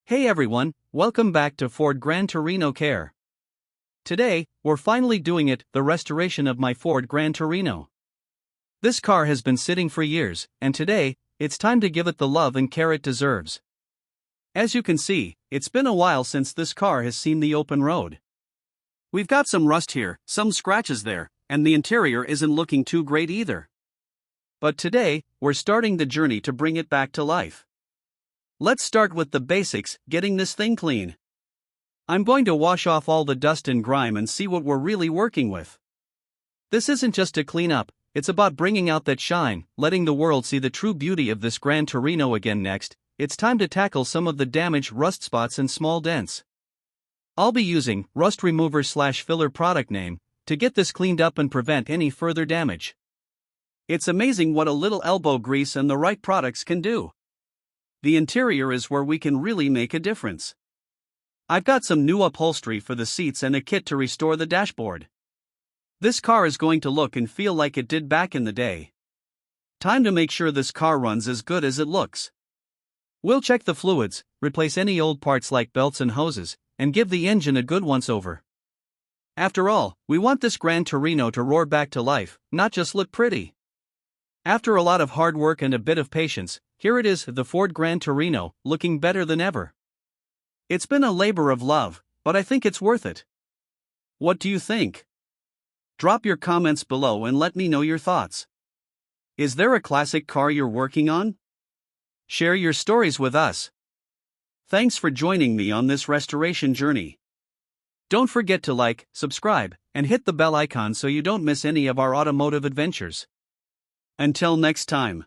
Hey everyone, welcome back to Ford Gran Torino Care. Today, we're finally doing it, the restoration of my Ford Gran Torino. This car has been sitting for years, and today, it's time to give it the love and care it deserves. As you can see, it's been a while since this car has seen the open road. We've got some rust here, some scratches there, and the interior isn't looking too great either. But today, we're starting the journey to bring it back to life. Let's start with the basics, getting this thing clean. I'm going to wash off all the dust and grime and see what we're really working with. This isn't just a cleanup, it's about bringing out that shine, letting the world see the true beauty of this Gran Torino again. Next, it's time to tackle some of the damaged rust spots and small dents. I'll be using Rust Remover / Filler product name to get this cleaned up and prevent any further damage. It's amazing what a little elbow grease and the right products can do. The interior is where we can really make a difference. I've got some new upholstery for the seats and a kit to restore the dashboard. This car is going to look and feel like it did back in the day. Time to make sure this car runs as good as it looks. We'll check the fluids, replace any old parts like belts and hoses, and give the engine a good once-over. After all, we want this Gran Torino to roar back to life, not just look pretty. After a lot of hard work and a bit of patience, here it is, the Ford Gran Torino, looking better than ever. It's been a labor of love, but I think it's worth it. What do you think? Drop your comments below and let me know your thoughts. Is there a classic car you're working on? Share your stories with us. Thanks for joining me on this restoration journey. Don't forget to like, subscribe, and hit the bell icon so you don't miss any of our automotive adventures. Until next time.